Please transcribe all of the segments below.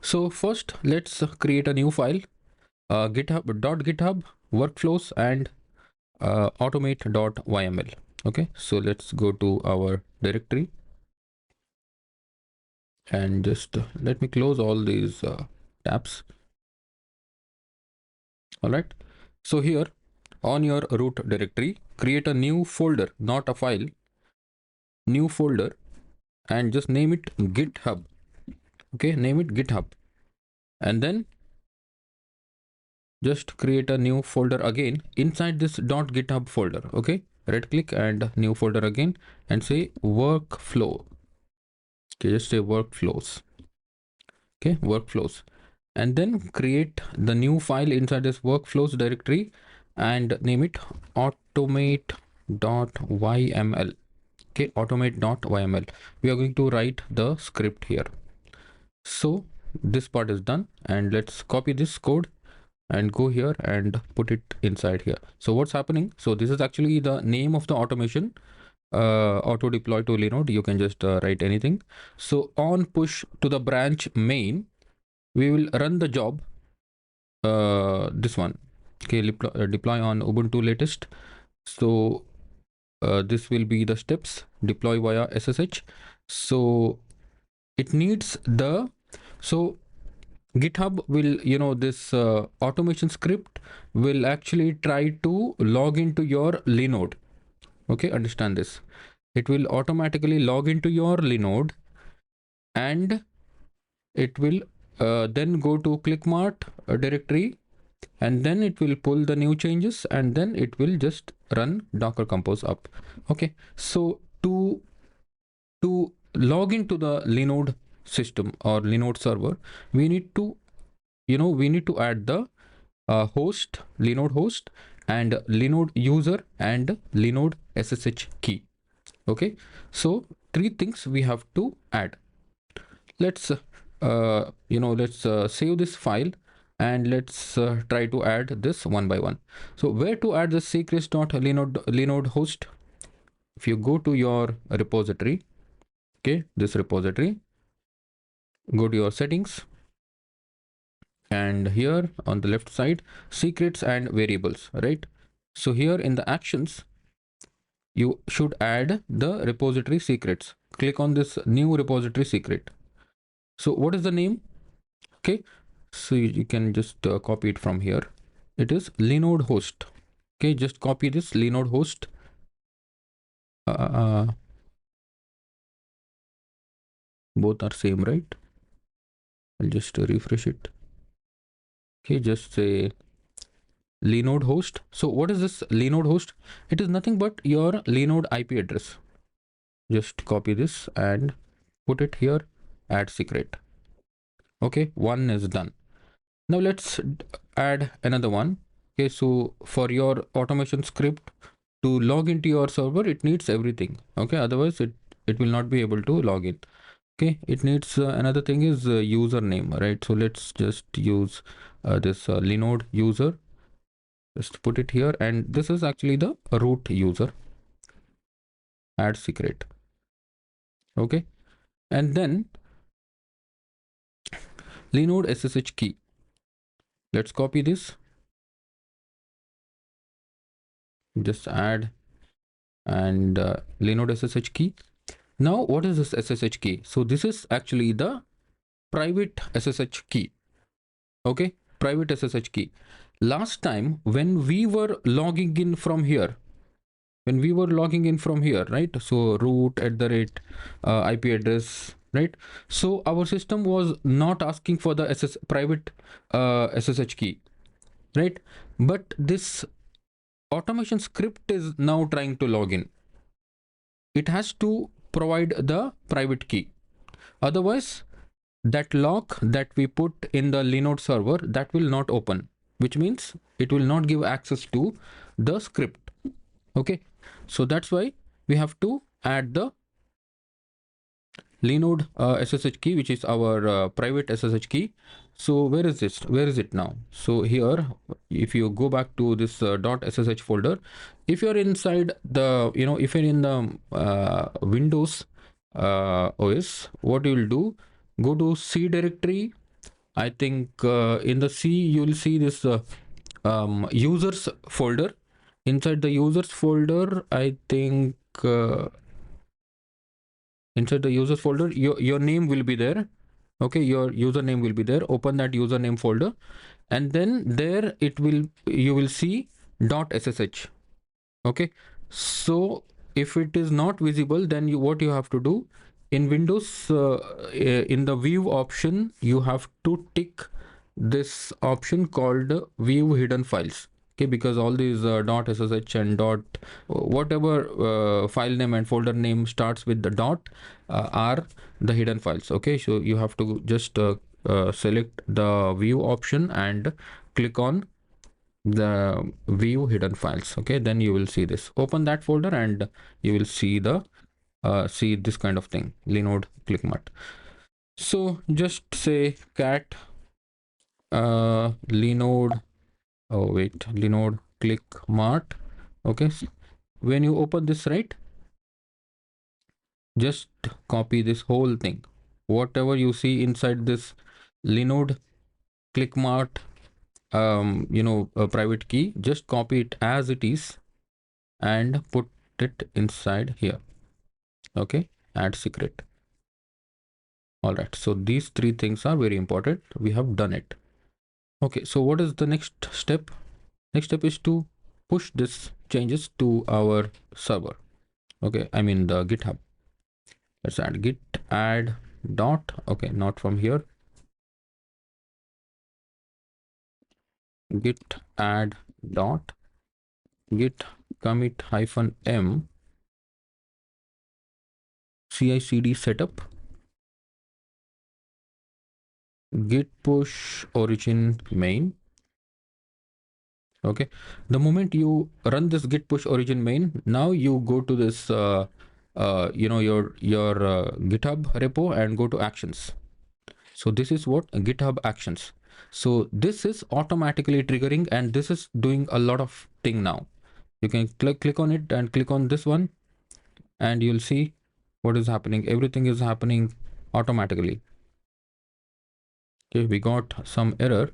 So first, let's create a new file, github.github workflows and automate.yml. Okay, so let's go to our directory and just let me close all these tabs. All right, so here on your root directory, create a new folder, not a file, new folder, and just name it GitHub. Okay, name it GitHub, and then just create a new folder again inside this .github folder. Okay, right click and new folder again and say workflow. Okay, just say workflows. Okay, workflows, and then create the new file inside this workflows directory and name it automate.yml. Okay, automate.yml. We are going to write the script here. So this part is done, and let's copy this code and go here and put it inside here. So what's happening? So this is actually the name of the automation, auto deploy to Linode. You can just write anything. So on push to the branch main, we will run the job, this one. Okay, deploy on Ubuntu latest. So this will be the steps, deploy via SSH. So it needs the, so GitHub will, this automation script will actually try to log into your Linode. Okay, understand this. It will automatically log into your Linode, and it will then go to ClickMart directory, and then it will pull the new changes, and then it will just run Docker Compose up. Okay, so to log into the Linode system or Linode server, we need to add the host, Linode host, and Linode user and Linode SSH key. Okay, so 3 things we have to add. Let's save this file and let's try to add this one by one. So where to add the secrets.linode host? If you go to your repository, okay, this repository, go to your settings, and here on the left side, secrets and variables, right? So here in the actions, you should add the repository secrets. Click on this new repository secret. So what is the name? Okay, so you can just copy it from here. It is Linode host. Okay, just copy this Linode host. Both are same, right? I'll just refresh it. Okay, just say Linode host. So what is this Linode host? It is nothing but your Linode IP address. Just copy this and put it here, add secret. Okay, one is done. Now let's add another one. Okay, so for your automation script to log into your server, it needs everything. Okay, otherwise it will not be able to log in. Okay, it needs another thing is username, right? So let's just use this Linode user. Just put it here, and this is actually the root user. Add secret. Okay, and then Linode SSH key. Let's copy this. Just add and Linode SSH key. Now what is this SSH key? So this is actually the private SSH key. Okay, private SSH key. Last time when we were logging in from here, right? So root at the rate IP address, right? So our system was not asking for the private SSH key, right? But this automation script is now trying to log in. It has to provide the private key. Otherwise, that lock that we put in the Linode server, that will not open, which means it will not give access to the script. Okay, so that's why we have to add the Linode SSH key, which is our private SSH key. So where is this? Where is it now? So here, if you go back to this .ssh folder, if you're inside the, if you're in the Windows OS, what you will do, go to C directory I think in the C you will see this users folder. Inside the users folder, I think inside the users folder, your name will be there. Okay, your username will be there. Open that username folder, and then there you will see .ssh. Okay, so if it is not visible, then what you have to do in Windows, in the view option, you have to tick this option called view hidden files. Okay, because all these .ssh and whatever file name and folder name starts with the dot are the hidden files. Okay, so you have to just select the view option and click on the view hidden files. Okay, then you will see this. Open that folder and you will see the see this kind of thing, Linode ClickMart. So just say cat Linode, oh wait, Linode ClickMart. Okay, when you open this, right, just copy this whole thing. Whatever you see inside this Linode ClickMart a private key, just copy it as it is and put it inside here. Okay, add secret. All right, so these three things are very important. We have done it. Okay, so what is the next step? Next step is to push this changes to our server. Okay, I mean the GitHub. Let's add git add dot. Okay, not from here. Git add dot git commit -m CI/CD setup git push origin main. Okay, the moment you run this git push origin main, now you go to this your GitHub repo and go to actions. So this is what GitHub Actions. So this is automatically triggering, and this is doing a lot of thing now. You can click on it and click on this one, and you'll see what is happening. Everything is happening automatically. Okay, we got some error.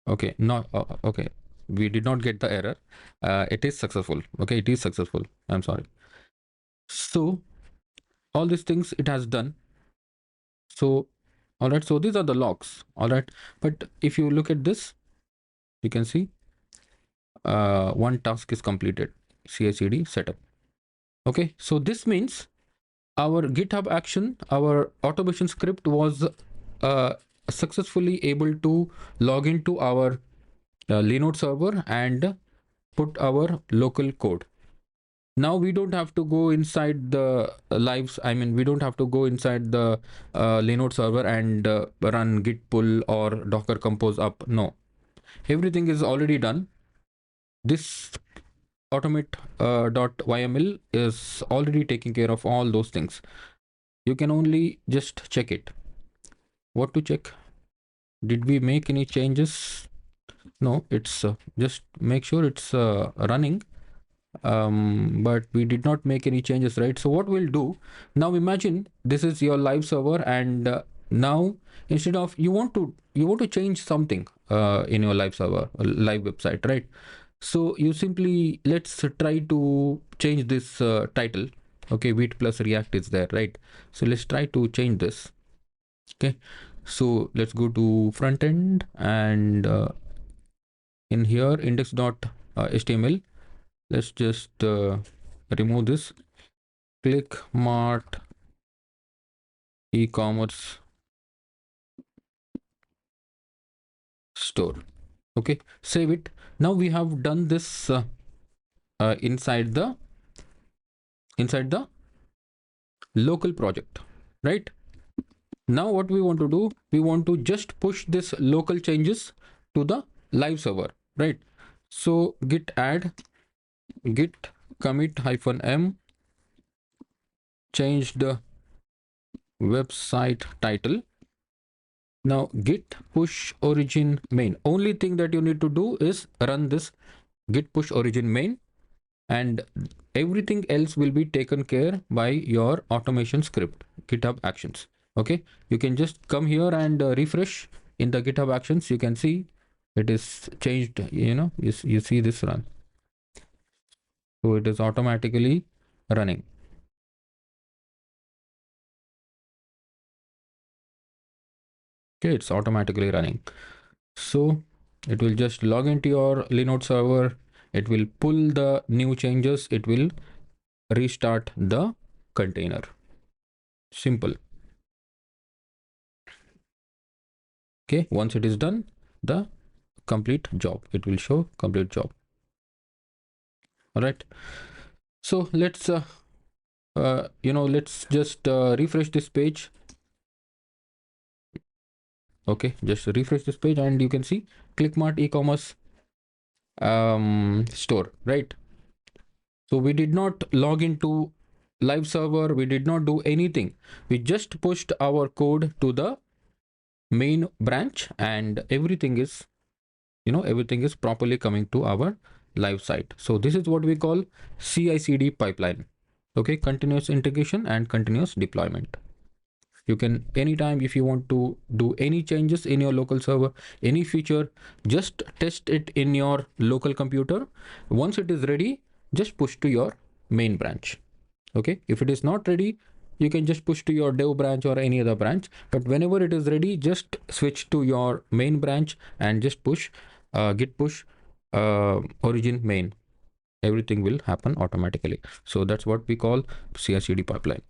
Okay, no, okay, we did not get the error. It is successful. Okay, it is successful. I'm sorry. So all these things it has done. So all right, so these are the logs. All right, but if you look at this, you can see one task is completed, CI/CD setup. Okay, so this means our GitHub action, our automation script was successfully able to log into our Linode server and put our local code. Now we don't have to go inside the lives. I mean, we don't have to go inside the Linode server and run git pull or docker compose up. No, everything is already done. This automate.yml is already taking care of all those things. You can only just check it. What to check? Did we make any changes? No, it's just make sure it's running. But we did not make any changes, right? So what we'll do now, imagine this is your live server, and now instead of you want to change something in your live server, live website, right? So you simply, let's try to change this title. Okay, Vite plus React is there, right? So let's try to change this. Okay, so let's go to front end, and in here index.html, let's just remove this ClickMart e-commerce store. Okay, save it. Now we have done this inside the local project, right? Now what we want to do, we want to just push this local changes to the live server, right? So git add git commit -m change the website title. Now git push origin main. Only thing that you need to do is run this git push origin main, and everything else will be taken care by your automation script, GitHub Actions. Okay, you can just come here and refresh in the GitHub Actions. You can see it is changed. You see this run, so it is automatically running. Okay, it's automatically running. So it will just log into your Linode server. It will pull the new changes. It will restart the container. Simple. Okay, once it is done, the complete job, it will show complete job. All right, so let's let's just refresh this page. Okay, just refresh this page and you can see ClickMart e-commerce store, right? So we did not log into live server, we did not do anything. We just pushed our code to the main branch, and everything is properly coming to our live site. So this is what we call CI/CD pipeline. Okay, continuous integration and continuous deployment. You can anytime, if you want to do any changes in your local server, any feature, just test it in your local computer. Once it is ready, just push to your main branch. Okay, if it is not ready, you can just push to your dev branch or any other branch, but whenever it is ready, just switch to your main branch and just push git push origin main. Everything will happen automatically. So that's what we call CI/CD pipeline.